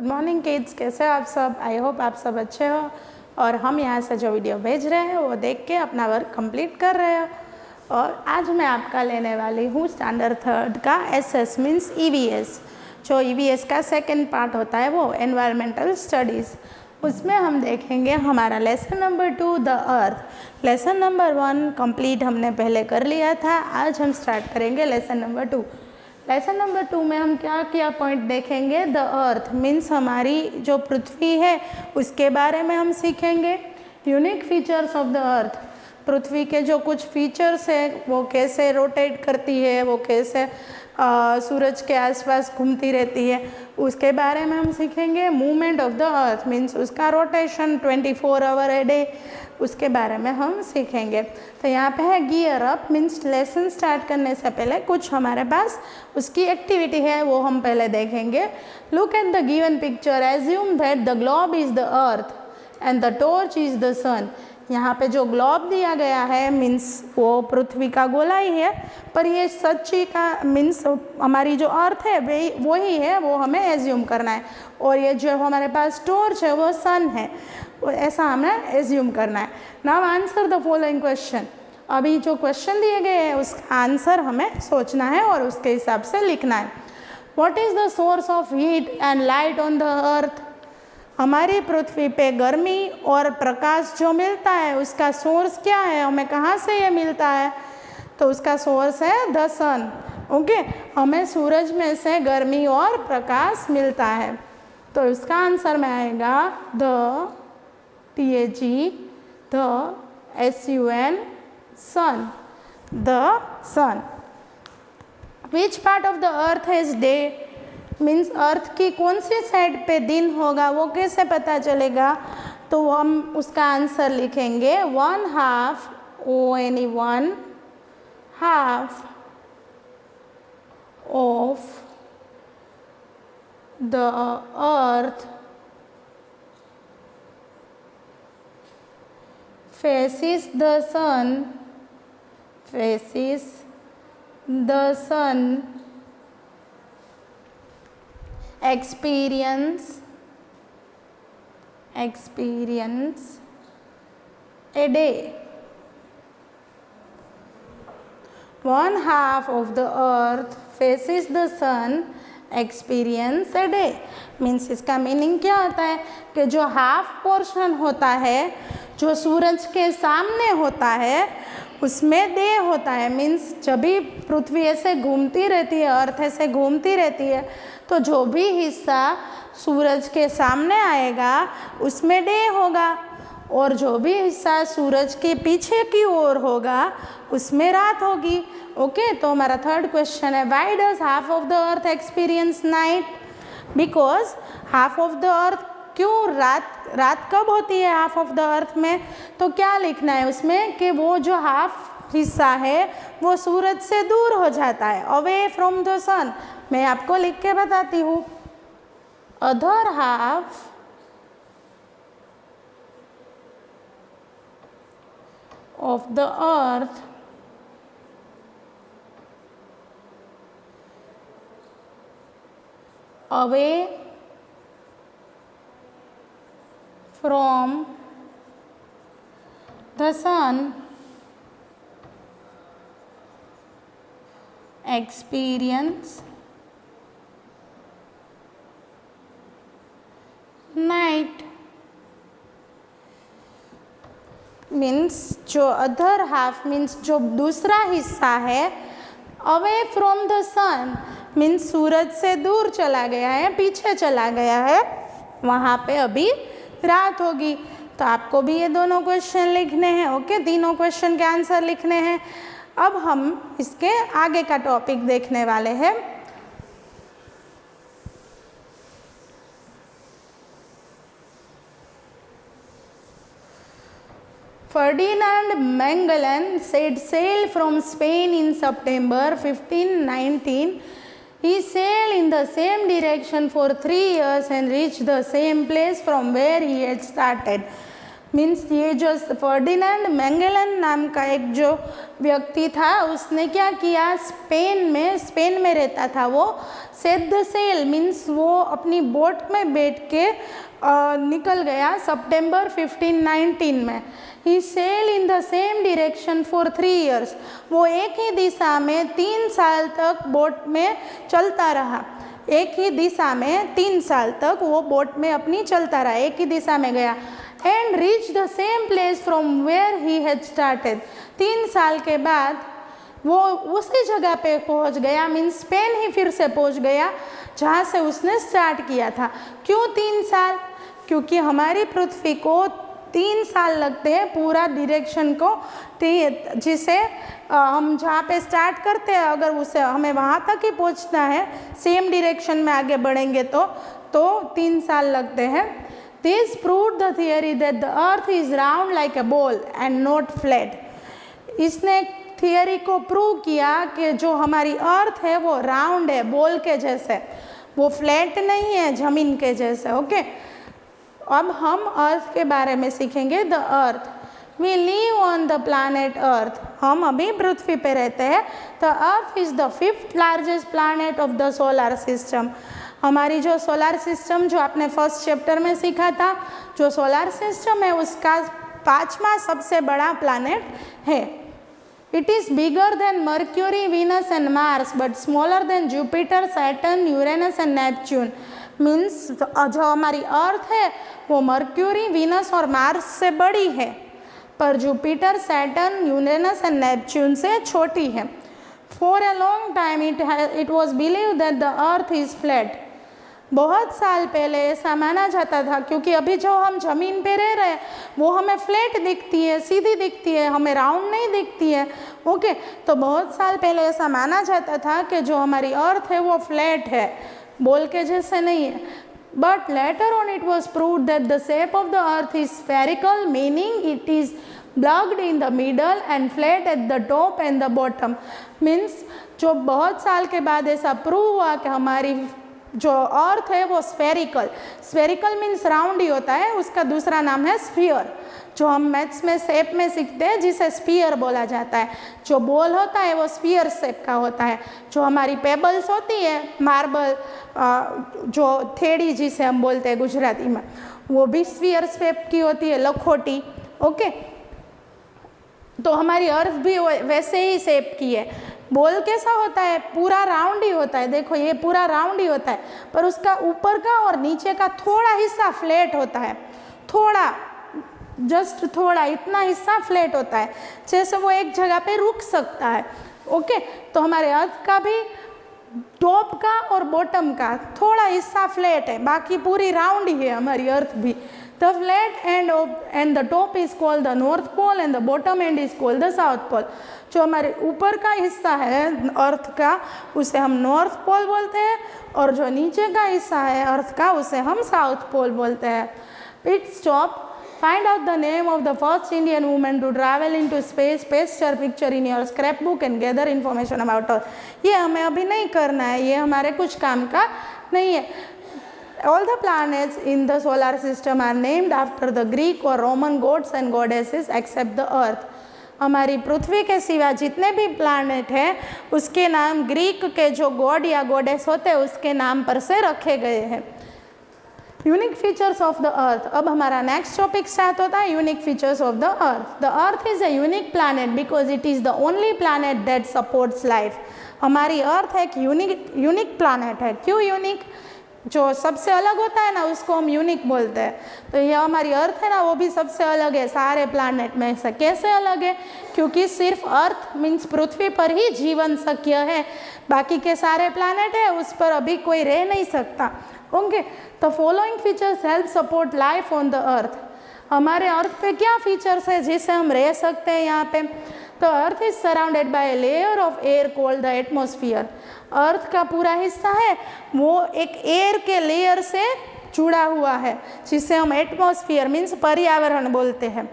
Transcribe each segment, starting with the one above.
Morning kids, कैसे हो आप सब। आई होप आप सब अच्छे हो और हम यहाँ से जो वीडियो भेज रहे हैं वो देख के अपना वर्क कंप्लीट कर रहे हो। और आज मैं आपका लेने वाली हूँ स्टैंडर्ड 3 का एसएस मीन्स ईवीएस। जो ईवीएस का सेकंड पार्ट होता है वो एनवायरमेंटल स्टडीज़। उसमें हम देखेंगे हमारा lesson number 2 the earth. Lesson number 1 complete हमने पहले कर लिया था। आज हम स्टार्ट करेंगे लेसन नंबर 2। लेसन नंबर 2 में हम क्या क्या पॉइंट देखेंगे। द अर्थ मीन्स हमारी जो पृथ्वी है उसके बारे में हम सीखेंगे। Unique features of the earth, पृथ्वी के जो कुछ फीचर्स है वो कैसे रोटेट करती है, वो कैसे सूरज के आसपास घूमती रहती है, उसके बारे में हम सीखेंगे। Movement of the earth means उसका रोटेशन 24 आवर ए डे, उसके बारे में हम सीखेंगे। तो यहाँ पे है gear up means lesson start करने से पहले कुछ हमारे पास उसकी एक्टिविटी है वो हम पहले देखेंगे। Look at the given picture, assume that the globe is the earth and the torch is the sun. यहाँ पे जो ग्लोब दिया गया है मीन्स वो पृथ्वी का गोला ही है, पर ये सच्ची का मीन्स हमारी जो अर्थ है वही है, वो हमें एज्यूम करना है। और ये जो हमारे पास टॉर्च है वो सन है, ऐसा हमें एज्यूम करना है। Now answer the following question. अभी जो क्वेश्चन दिए गए हैं उसका आंसर हमें सोचना है और उसके हिसाब से लिखना है। What is the source of heat and light on the अर्थ। हमारी पृथ्वी पे गर्मी और प्रकाश जो मिलता है उसका सोर्स क्या है, हमें कहाँ से ये मिलता है, तो उसका सोर्स है द सन। ओके, हमें सूरज में से गर्मी और प्रकाश मिलता है, तो इसका आंसर में आएगा the THE the SUN sun, the sun. Which part of the earth has day means earth की कौन सी साइड पे दिन होगा वो कैसे पता चलेगा, तो हम उसका आंसर लिखेंगे 1/2 ONE 1/2 of the earth faces the sun, faces the sun, experience a day। 1/2 of the earth faces the sun, experience a day means इसका मीनिंग क्या होता है कि जो हाफ पोर्शन होता है जो सूरज के सामने होता है उसमें डे होता है। मीन्स जब भी पृथ्वी ऐसे घूमती रहती है, अर्थ ऐसे घूमती रहती है, तो जो भी हिस्सा सूरज के सामने आएगा उसमें डे होगा, और जो भी हिस्सा सूरज के पीछे की ओर होगा उसमें रात होगी। ओके, तो हमारा थर्ड क्वेश्चन है why does half of the earth experience night. Because half of the अर्थ, क्यों रात कब होती है हाफ ऑफ द अर्थ में, तो क्या लिखना है उसमें कि वो जो हाफ हिस्सा है वो सूरज से दूर हो जाता है, अवे फ्रॉम द सन। मैं आपको लिख के बताती हूँ। Other half of the earth away from the sun experience night means जो अदर हाफ मीन्स जो दूसरा हिस्सा है, away from the sun means सूरज से दूर चला गया है, पीछे चला गया है, वहाँ पे अभी रात होगी। तो आपको भी ये दोनों क्वेश्चन लिखने हैं। ओके, तीनों क्वेश्चन के आंसर लिखने हैं। अब हम इसके आगे का टॉपिक देखने वाले हैं। Ferdinand Magellan set sail from Spain in September 1519. He sailed in the same direction for 3 years and reached the same place from where he had started. Means ये जो फर्डिनेंड मैगेलन नाम का एक जो व्यक्ति था, उसने क्या किया, स्पेन में रहता था वो, सेट द सेल मीन्स वो अपनी बोट में बैठ के निकल गया सितंबर 1519 में। He sail in the same direction for 3 years। वो एक ही दिशा में 3 साल तक बोट में चलता रहा, एक ही दिशा में 3 साल तक वो बोट में अपनी चलता रहा, एक ही दिशा में गया। And reach the same place from where he had started. 3 साल के बाद वो उसी जगह पे पहुंच गया, मीन्स स्पेन ही फिर से पहुंच गया जहाँ से उसने स्टार्ट किया था। क्यों 3 साल? क्योंकि हमारी पृथ्वी को 3 साल लगते हैं पूरा डायरेक्शन को, जिसे हम जहाँ पे स्टार्ट करते हैं अगर उसे हमें वहाँ तक ही पहुँचना है, सेम डायरेक्शन में आगे बढ़ेंगे तो 3 साल लगते हैं। This proved the theory that the earth is round like a ball and not flat. इसने थियरी को प्रूव किया कि जो हमारी अर्थ है वो राउंड है, बॉल के जैसे, वो फ्लैट नहीं है ज़मीन के जैसे। ओके, अब हम अर्थ के बारे में सीखेंगे। The earth, we live on the planet earth. हम अभी पृथ्वी पे रहते हैं। The earth is the 5th largest planet of the solar system. हमारी जो सोलर सिस्टम जो आपने फर्स्ट चैप्टर में सीखा था, जो सोलर सिस्टम है उसका 5वां सबसे बड़ा प्लानेट है। It is bigger than mercury, Venus and Mars but smaller than Jupiter, Saturn, Uranus and Neptune. Means जो हमारी अर्थ है वो मर्क्यूरी, वीनस और मार्स से बड़ी है, पर Jupiter, Saturn, Uranus and Neptune से छोटी है। For a long time it was believe that the earth is flat. बहुत साल पहले ऐसा माना जाता था, क्योंकि अभी जो हम ज़मीन पे रह रहे हैं वो हमें फ्लैट दिखती है, सीधी दिखती है, हमें राउंड नहीं दिखती है। ओके, तो बहुत साल पहले ऐसा माना जाता था कि जो हमारी अर्थ है वो फ्लैट है, बॉल के जैसे नहीं है। But later on it was proved that the shape of the earth is spherical, meaning it is blocked in the middle and flat at the top and the bottom. Means जो बहुत साल के बाद ऐसा प्रूव हुआ कि हमारी जो अर्थ है वो स्फेरिकल मीन्स राउंड ही होता है, उसका दूसरा नाम है स्फीयर, जो हम मैथ्स में शेप में सीखते हैं जिसे स्फीयर बोला जाता है। जो बॉल होता है वो स्फीयर शेप का होता है। जो हमारी पेबल्स होती है, मार्बल, जो थेड़ी जिसे हम बोलते हैं गुजराती में, वो भी स्फीयर शेप की होती है, लखोटी। ओके, तो हमारी अर्थ भी वैसे ही शेप की है। बॉल कैसा होता है? पूरा राउंड ही होता है। देखो ये पूरा राउंड ही होता है, पर उसका ऊपर का और नीचे का थोड़ा हिस्सा फ्लैट होता है, थोड़ा, जस्ट थोड़ा, इतना हिस्सा फ्लैट होता है, जैसे वो एक जगह पे रुक सकता है। ओके, तो हमारे अर्थ का भी टॉप का और बॉटम का थोड़ा हिस्सा फ्लैट है, बाकी पूरी राउंड ही है हमारी अर्थ भी। The flat end and the top is called the north pole and the bottom end is called the south pole। जो हमारे ऊपर का हिस्सा है अर्थ का उसे हम नॉर्थ पोल बोलते हैं, और जो नीचे का हिस्सा है अर्थ का उसे हम साउथ पोल बोलते हैं। Pit stop, find out the name of the first Indian woman to travel into space, paste her picture in your scrapbook and gather information about her। ये हमें अभी नहीं करना है, ये हमारे कुछ काम का नहीं है। All the planets in the solar system are named after the Greek or Roman gods and goddesses except the Earth। हमारी पृथ्वी के सिवा जितने भी प्लानेट हैं उसके नाम ग्रीक के जो गॉड या गॉडेस होते हैं उसके नाम पर से रखे गए हैं। यूनिक फीचर्स ऑफ द अर्थ। अब हमारा नेक्स्ट टॉपिक स्टार्ट होता है unique features of the earth. The earth is a unique planet because it is the only planet that supports life. हमारी अर्थ एक यूनिक प्लानेट है। क्यों यूनिक? जो सबसे अलग होता है ना उसको हम यूनिक बोलते हैं। तो ये हमारी अर्थ है ना वो भी सबसे अलग है सारे प्लानेट में से। कैसे अलग है? क्योंकि सिर्फ अर्थ मीन्स पृथ्वी पर ही जीवन शक्य है, बाकी के सारे प्लानेट है उस पर अभी कोई रह नहीं सकता। ओके, तो following features help support life on the अर्थ। हमारे अर्थ पे क्या फीचर्स है जिससे हम रह सकते हैं यहाँ पे? तो earth is surrounded by a layer of air called the atmosphere. Earth का पूरा हिस्सा है वो एक एयर के लेयर से जुड़ा हुआ है जिसे हम एटमॉस्फेयर मीन्स पर्यावरण बोलते हैं।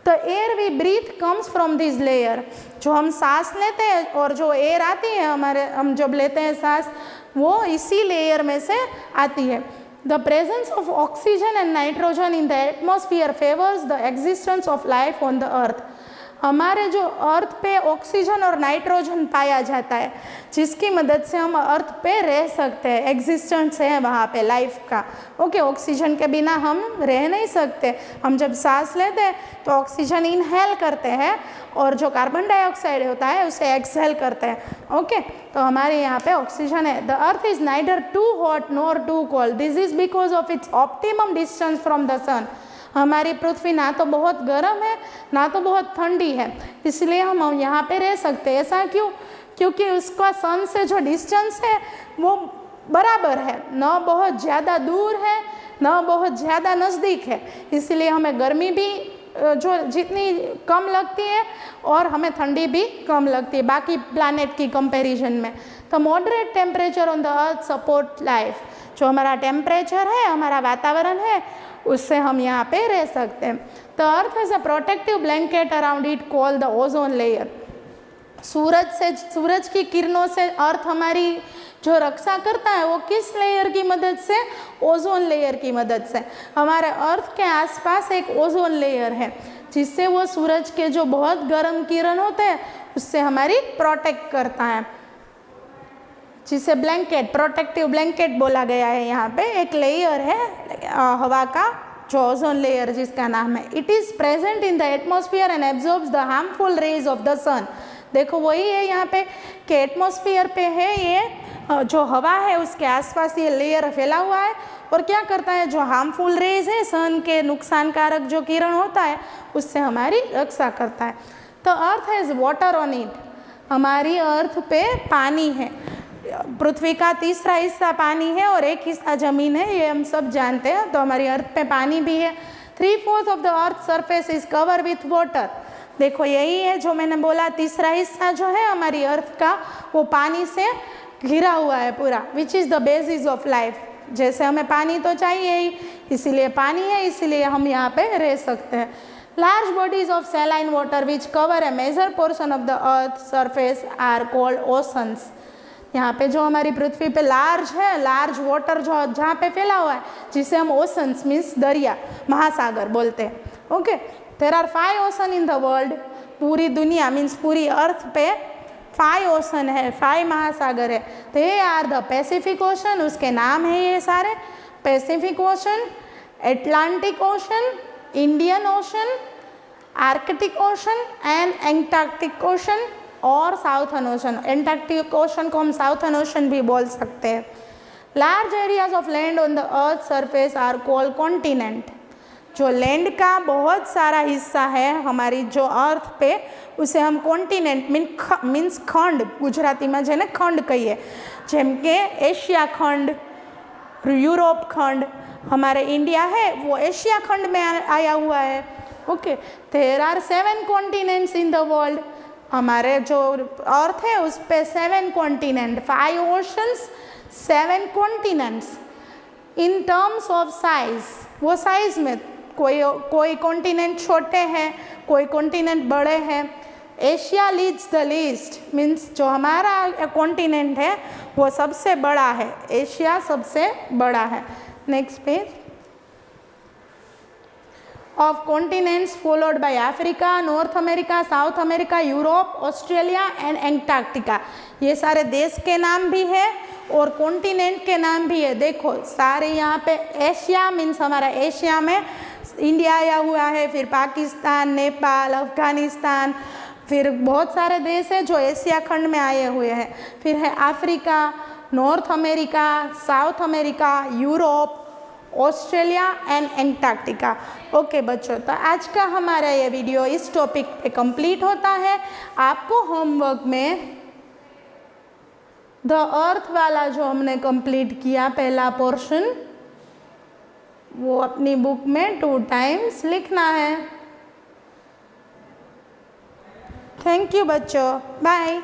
तो air we breathe comes from this layer. जो हम सांस लेते हैं और जो एयर आती है हमारे, हम जब लेते हैं सांस वो इसी लेयर में से आती है। The presence of oxygen and nitrogen in the atmosphere favors the existence of life on the earth. हमारे जो अर्थ पे ऑक्सीजन और नाइट्रोजन पाया जाता है, जिसकी मदद से हम अर्थ पे रह सकते हैं, एग्जिस्टेंस है वहाँ पे लाइफ का। ओके, ऑक्सीजन के बिना हम रह नहीं सकते। हम जब सांस लेते हैं तो ऑक्सीजन इनहेल करते हैं और जो कार्बन डाइऑक्साइड होता है उसे एक्सहेल करते हैं। ओके, तो हमारे यहाँ पे ऑक्सीजन है। The earth is neither too hot nor too cold, this is because of its optimum distance from the sun. हमारी पृथ्वी ना तो बहुत गर्म है ना तो बहुत ठंडी है, इसलिए हम यहाँ पे रह सकते हैं। ऐसा क्यों? क्योंकि उसका सन से जो डिस्टेंस है वो बराबर है, न बहुत ज़्यादा दूर है न बहुत ज़्यादा नज़दीक है, इसलिए हमें गर्मी भी जो जितनी कम लगती है और हमें ठंडी भी कम लगती है बाकी प्लैनेट की कंपैरिजन में। तो moderate temperature on the earth support life, जो हमारा टेम्परेचर है, हमारा वातावरण है, उससे हम यहाँ पे रह सकते हैं। The earth has a protective blanket around it called the ozone layer. सूरज की किरणों से अर्थ हमारी जो रक्षा करता है वो किस लेयर की मदद से? ओजोन लेयर की मदद से। हमारे अर्थ के आसपास एक ओजोन लेयर है जिससे वो सूरज के जो बहुत गर्म किरण होते हैं उससे हमारी प्रोटेक्ट करता है, जिसे ब्लैंकेट, प्रोटेक्टिव ब्लैंकेट बोला गया है। यहाँ पे एक लेयर है हवा का, जो ओजोन लेयर जिसका नाम है। It is present in the atmosphere and absorbs the harmful rays of the sun. देखो वही है यहाँ पे कि एटमॉस्फेयर पे है ये जो हवा है उसके आसपास ये लेयर फैला हुआ है और क्या करता है, जो हार्मफुल रेज है, सन के नुकसानकारक जो किरण होता है उससे हमारी रक्षा करता है। तो अर्थ हैज़ वाटर ऑन इट, हमारी अर्थ पे पानी है। पृथ्वी का तीसरा हिस्सा पानी है और एक हिस्सा ज़मीन है, ये हम सब जानते हैं। तो हमारी अर्थ पे पानी भी है। 3/4 of the earth surface is cover with water. देखो यही है जो मैंने बोला, तीसरा हिस्सा जो है हमारी अर्थ का वो पानी से घिरा हुआ है पूरा, which is the basis of life. जैसे हमें पानी तो चाहिए ही, इसीलिए पानी है, इसीलिए हम यहाँ पे रह सकते हैं। Large bodies of saline water which cover a major portion of the earth surface are called oceans. यहाँ पे जो हमारी पृथ्वी पे लार्ज है, लार्ज वाटर जो जहाँ पे फैला हुआ है, जिसे हम ओशंस मीन्स दरिया, महासागर बोलते हैं। Okay, there are 5 ocean in the world. पूरी दुनिया मीन्स पूरी अर्थ पे 5 ओशन है, 5 महासागर है। They are the Pacific ocean, उसके नाम है ये सारे, Pacific ocean, Atlantic ocean, Indian ocean, Arctic ocean and Antarctic ocean और साउथर्न ओशन। एंटार्क्टिक ओशन को हम साउथर्न ओशन भी बोल सकते हैं। Large areas of land on the earth surface are called continent. जो लैंड का बहुत सारा हिस्सा है हमारी जो अर्थ पे, उसे हम कॉन्टिनेंट मीन्स खंड, गुजराती में जेने खंड कहिए, जेम के एशिया खंड, यूरोप खंड। हमारे इंडिया है वो एशिया खंड में आया हुआ है। Okay, there are 7 continents in the world. हमारे जो अर्थ है उस पे 7 continent, 5 oceans, 7 continents. In terms of size, वो साइज में कोई कॉन्टिनेंट छोटे हैं, कोई कॉन्टिनेंट बड़े हैं। Asia leads the least means जो हमारा कॉन्टिनेंट है वो सबसे बड़ा है, एशिया सबसे बड़ा है। Next page. Of continents followed by Africa, north America, south America, Europe, Australia and Antarctica. ये सारे देश के नाम भी है और कॉन्टिनेंट के नाम भी है। देखो सारे यहाँ पे एशिया मीन्स हमारा एशिया में इंडिया आया हुआ है, फिर पाकिस्तान, नेपाल, अफगानिस्तान, फिर बहुत सारे देश हैं जो एशिया खंड में आए हुए हैं। फिर है Africa, north America, south America, Europe, Australia and Antarctica. Okay बच्चों, तो आज का हमारा ये वीडियो इस टॉपिक पे कंप्लीट होता है। आपको होमवर्क में द अर्थ वाला जो हमने कंप्लीट किया पहला पोर्शन, वो अपनी बुक में 2 टाइम्स लिखना है। थैंक यू बच्चों, बाय।